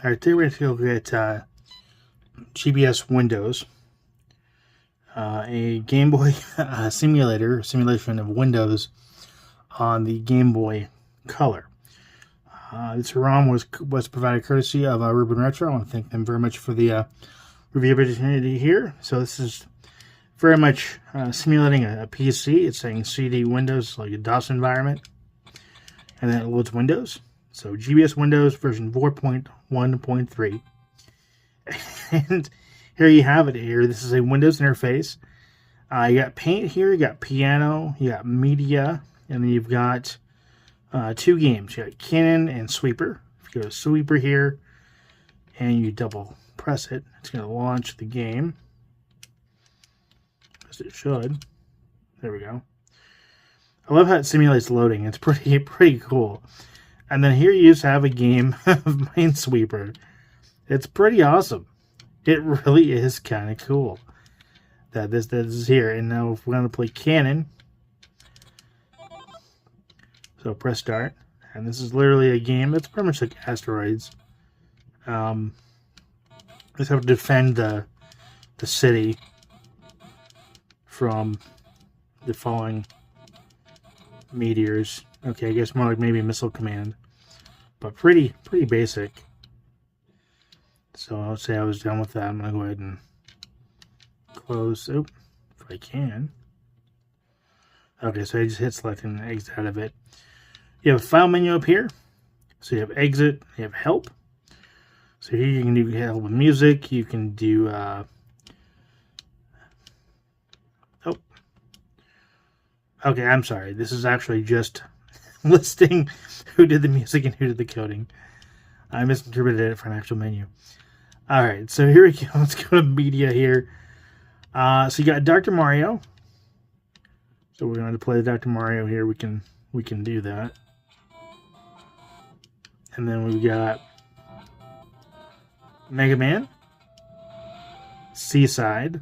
All right, today we're going to look at GBS Windows, a Game Boy simulation of Windows on the Game Boy Color. This ROM was provided courtesy of Ruben Retro. I want to thank them very much for the review opportunity here. So this is very much simulating a PC. It's saying CD Windows, like a DOS environment, and then it loads Windows. So GBS Windows version 4.1.3. And here you have it here. This is a Windows interface. You got Paint here, you got Piano, you got Media, and then you've got two games. You got Cannon and Sweeper. If you go to Sweeper here and you double press it, it's going to launch the game. As it should. There we go. I love how it simulates loading. It's pretty cool. And then here you just have a game of Minesweeper. It's pretty awesome. It really is kind of cool that this is here. And now if we're going to play Cannon, so press start. And this is literally a game that's pretty much like Asteroids. Just have to defend the city from the falling meteors. Okay, I guess more like maybe Missile Command. But pretty basic. So I'll say I was done with that. I'm going to go ahead and close. Oh, if I can. Okay, so I just hit select and exit out of it. You have a file menu up here. So you have exit, you have help. So here you can do help with music. You can do okay, I'm sorry. This is actually just listing who did the music and who did the coding. I misinterpreted it for an actual menu. Alright, so here we go. Let's go to media here. So you got Dr. Mario. So we're going to play Dr. Mario here. We can do that. And then we've got Mega Man, Seaside,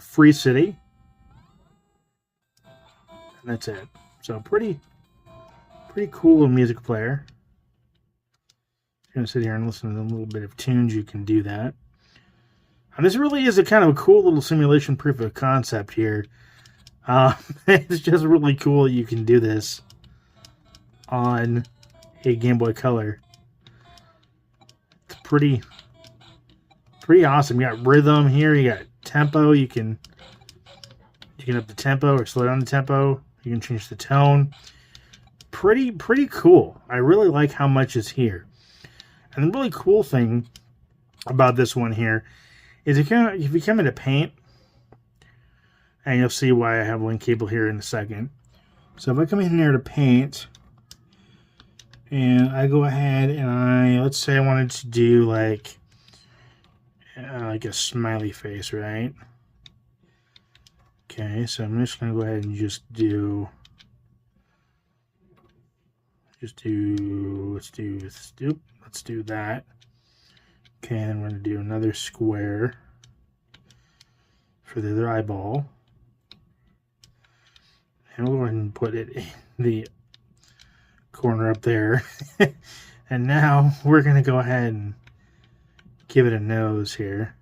Free City, and that's it. So pretty cool music player. If you're gonna sit here and listen to a little bit of tunes, you can do that. And this really is a kind of a cool little simulation proof of concept here. It's just really cool that you can do this on a Game Boy Color. It's pretty awesome. You got rhythm here, you got tempo. You can up the tempo or slow down the tempo. You can change the tone. Pretty cool. I really like how much is here. And the really cool thing about this one here is if you come into Paint, and you'll see why I have a link cable here in a second. So if I come in here to Paint, and I go ahead and let's say I wanted to do like a smiley face, right? Okay, so I'm just going to go ahead and let's do, let's do that. Okay, and we're going to do another square for the other eyeball. And we'll go ahead and put it in the corner up there. And now we're going to go ahead and give it a nose here.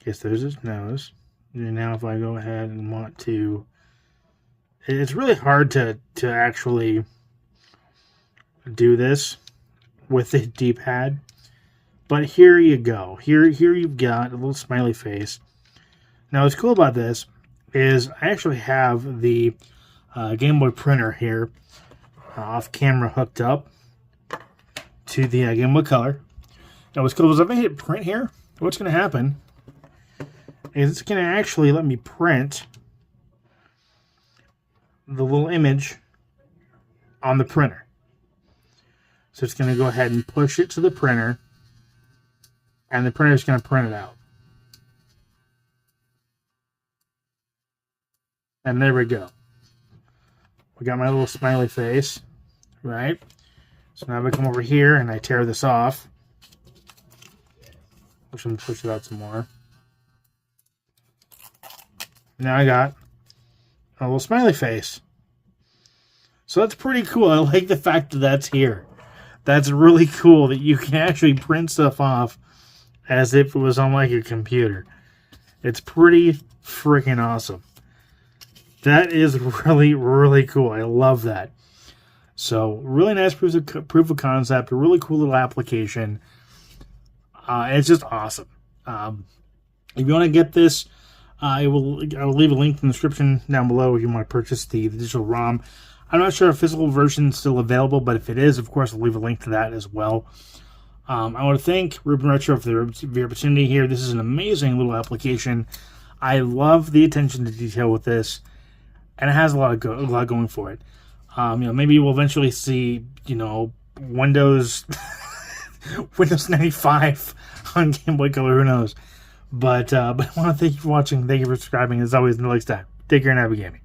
Guess there's his nose. And now if I go ahead and want to, it's really hard to actually do this with the D-pad. But here you go. Here you've got a little smiley face. Now what's cool about this is I actually have the Game Boy printer here off camera hooked up to the Game Boy Color. Now what's cool is if I hit print here, what's going to happen is it's going to actually let me print the little image on the printer. So it's going to go ahead and push it to the printer, and the printer is going to print it out. And there we go. We got my little smiley face, right? So now if I come over here and I tear this off, which I'm going to push it out some more. Now I got a little smiley face. So that's pretty cool. I like the fact that that's here. That's really cool that you can actually print stuff off as if it was on like a computer. It's pretty freaking awesome. That is really, really cool. I love that. So, really nice proof of concept. A really cool little application. It's just awesome. If you want to get this, I will leave a link in the description down below if you want to purchase the digital ROM. I'm not sure if physical version is still available, but if it is, of course, I'll leave a link to that as well. I want to thank Ruben Retro for the opportunity here. This is an amazing little application. I love the attention to detail with this, and it has a lot going for it. Maybe we'll eventually see, Windows 95 on Game Boy Color. Who knows? But I want to thank you for watching. Thank you for subscribing. As always, until next time, take care and happy gaming.